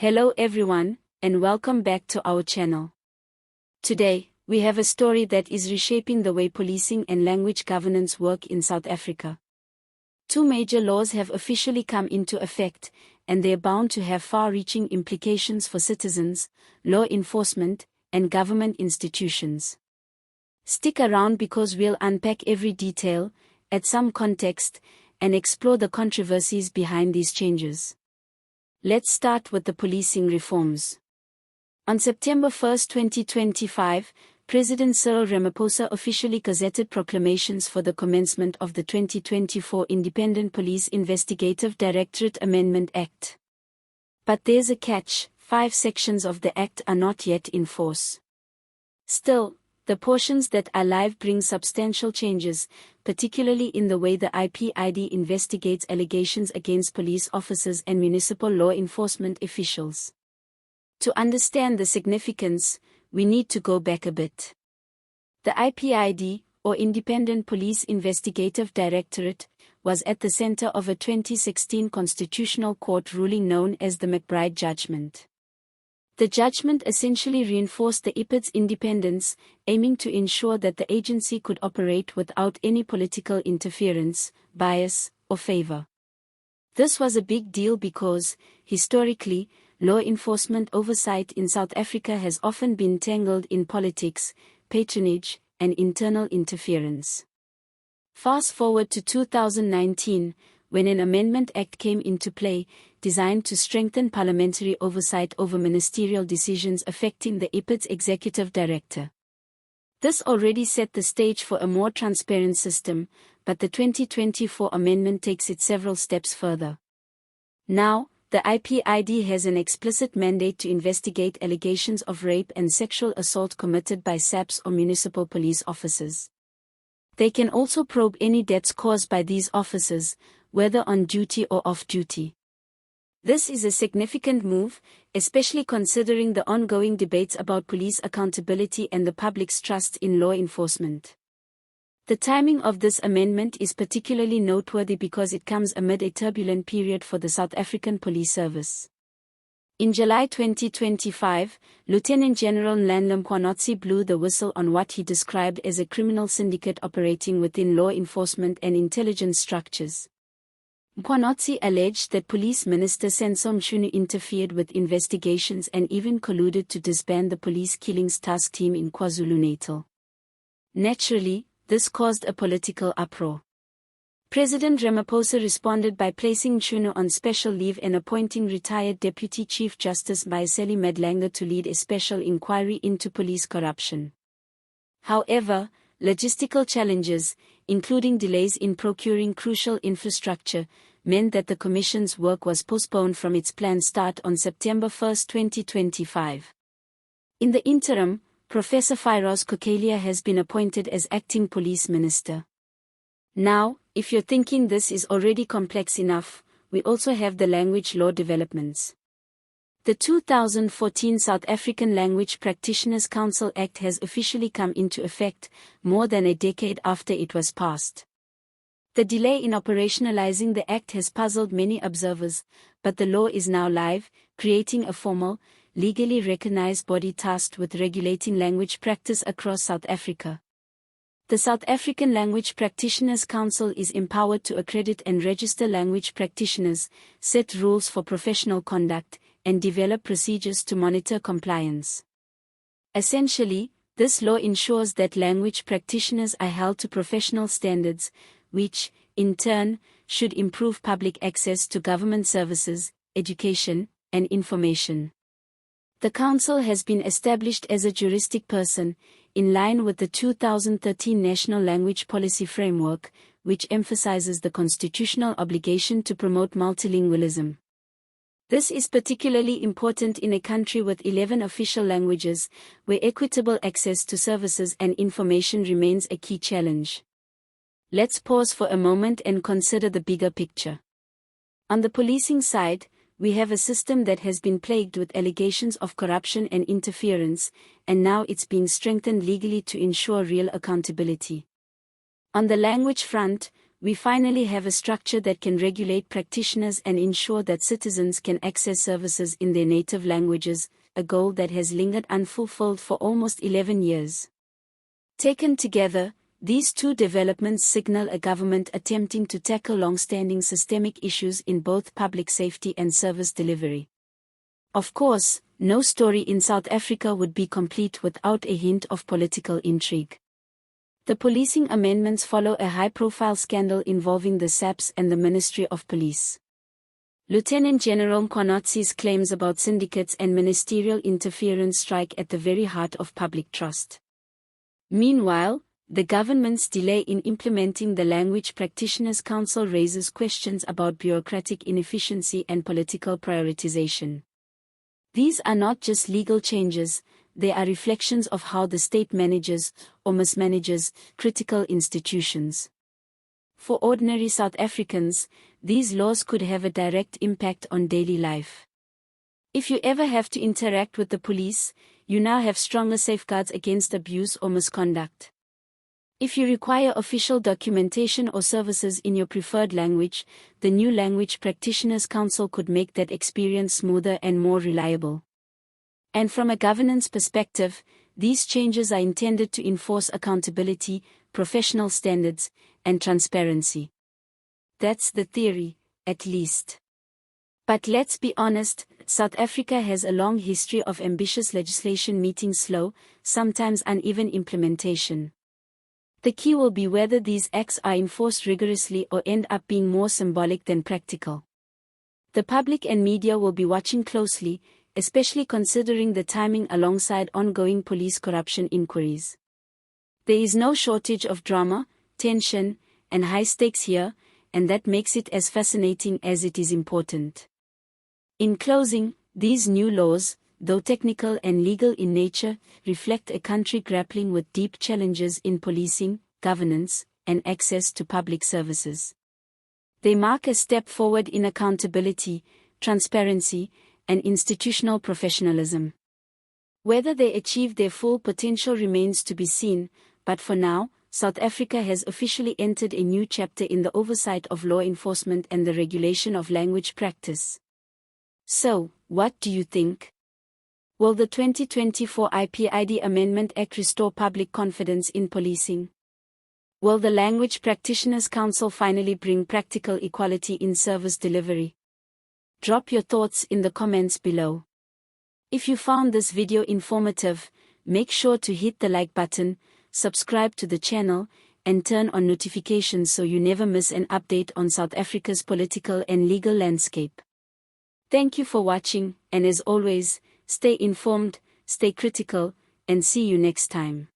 Hello everyone, and welcome back to our channel. Today, we have a story that is reshaping the way policing and language governance work in South Africa. Two major laws have officially come into effect, and they are bound to have far-reaching implications for citizens, law enforcement, and government institutions. Stick around because we'll unpack every detail, add some context, and explore the controversies behind these changes. Let's start with the policing reforms. On September 1, 2025, President Cyril Ramaphosa officially gazetted proclamations for the commencement of the 2024 Independent Police Investigative Directorate Amendment Act. But there's a catch: 5 sections of the Act are not yet in force. Still, the portions that are live bring substantial changes, particularly in the way the IPID investigates allegations against police officers and municipal law enforcement officials. To understand the significance, we need to go back a bit. The IPID, or Independent Police Investigative Directorate, was at the center of a 2016 Constitutional Court ruling known as the McBride Judgment. The judgment essentially reinforced the IPID's independence, aiming to ensure that the agency could operate without any political interference, bias, or favor. This was a big deal because, historically, law enforcement oversight in South Africa has often been tangled in politics, patronage, and internal interference. Fast forward to 2019, when an Amendment Act came into play, designed to strengthen parliamentary oversight over ministerial decisions affecting the IPID's executive director. This already set the stage for a more transparent system, but the 2024 amendment takes it several steps further. Now, the IPID has an explicit mandate to investigate allegations of rape and sexual assault committed by SAPS or municipal police officers. They can also probe any deaths caused by these officers, whether on duty or off duty. This is a significant move, especially considering the ongoing debates about police accountability and the public's trust in law enforcement. The timing of this amendment is particularly noteworthy because it comes amid a turbulent period for the South African Police Service. In July 2025, Lieutenant General Nlanhla Mkhwanotsi blew the whistle on what he described as a criminal syndicate operating within law enforcement and intelligence structures. Mkhwanotsi alleged that Police Minister Senzo Mchunu interfered with investigations and even colluded to disband the police killings task team in KwaZulu-Natal. Naturally, this caused a political uproar. President Ramaphosa responded by placing Mchunu on special leave and appointing retired Deputy Chief Justice Mayiseli Madlanga to lead a special inquiry into police corruption. However, logistical challenges, including delays in procuring crucial infrastructure, meant that the Commission's work was postponed from its planned start on September 1, 2025. In the interim, Professor Firoz Kokelia has been appointed as acting police minister. Now, if you're thinking this is already complex enough, we also have the language law developments. The 2014 South African Language Practitioners Council Act has officially come into effect, more than a decade after it was passed. The delay in operationalizing the act has puzzled many observers, but the law is now live, creating a formal, legally recognized body tasked with regulating language practice across South Africa. The South African Language Practitioners Council is empowered to accredit and register language practitioners, set rules for professional conduct, and develop procedures to monitor compliance. Essentially, this law ensures that language practitioners are held to professional standards, which, in turn, should improve public access to government services, education, and information. The Council has been established as a juristic person, in line with the 2013 National Language Policy Framework, which emphasizes the constitutional obligation to promote multilingualism. This is particularly important in a country with 11 official languages, where equitable access to services and information remains a key challenge. Let's pause for a moment and consider the bigger picture. On the policing side, we have a system that has been plagued with allegations of corruption and interference, and now it's being strengthened legally to ensure real accountability. On the language front, we finally have a structure that can regulate practitioners and ensure that citizens can access services in their native languages, a goal that has lingered unfulfilled for almost 11 years. Taken together, these two developments signal a government attempting to tackle long-standing systemic issues in both public safety and service delivery. Of course, no story in South Africa would be complete without a hint of political intrigue. The policing amendments follow a high-profile scandal involving the SAPS and the Ministry of Police. Lieutenant General Mkonotzi's claims about syndicates and ministerial interference strike at the very heart of public trust. Meanwhile, the government's delay in implementing the Language Practitioners Council raises questions about bureaucratic inefficiency and political prioritization. These are not just legal changes, they are reflections of how the state manages, or mismanages, critical institutions. For ordinary South Africans, these laws could have a direct impact on daily life. If you ever have to interact with the police, you now have stronger safeguards against abuse or misconduct. If you require official documentation or services in your preferred language, the new Language Practitioners Council could make that experience smoother and more reliable. And from a governance perspective, these changes are intended to enforce accountability, professional standards, and transparency. That's the theory, at least. But let's be honest, South Africa has a long history of ambitious legislation meeting slow, sometimes uneven implementation. The key will be whether these acts are enforced rigorously or end up being more symbolic than practical. The public and media will be watching closely, especially considering the timing alongside ongoing police corruption inquiries. There is no shortage of drama, tension, and high stakes here, and that makes it as fascinating as it is important. In closing, these new laws, though technical and legal in nature, reflect a country grappling with deep challenges in policing, governance, and access to public services. They mark a step forward in accountability, transparency, and institutional professionalism. Whether they achieve their full potential remains to be seen, but for now, South Africa has officially entered a new chapter in the oversight of law enforcement and the regulation of language practice. So, what do you think? Will the 2024 IPID Amendment Act restore public confidence in policing? Will the Language Practitioners Council finally bring practical equality in service delivery? Drop your thoughts in the comments below. If you found this video informative, make sure to hit the like button, subscribe to the channel, and turn on notifications so you never miss an update on South Africa's political and legal landscape. Thank you for watching, and as always, stay informed, stay critical, and see you next time.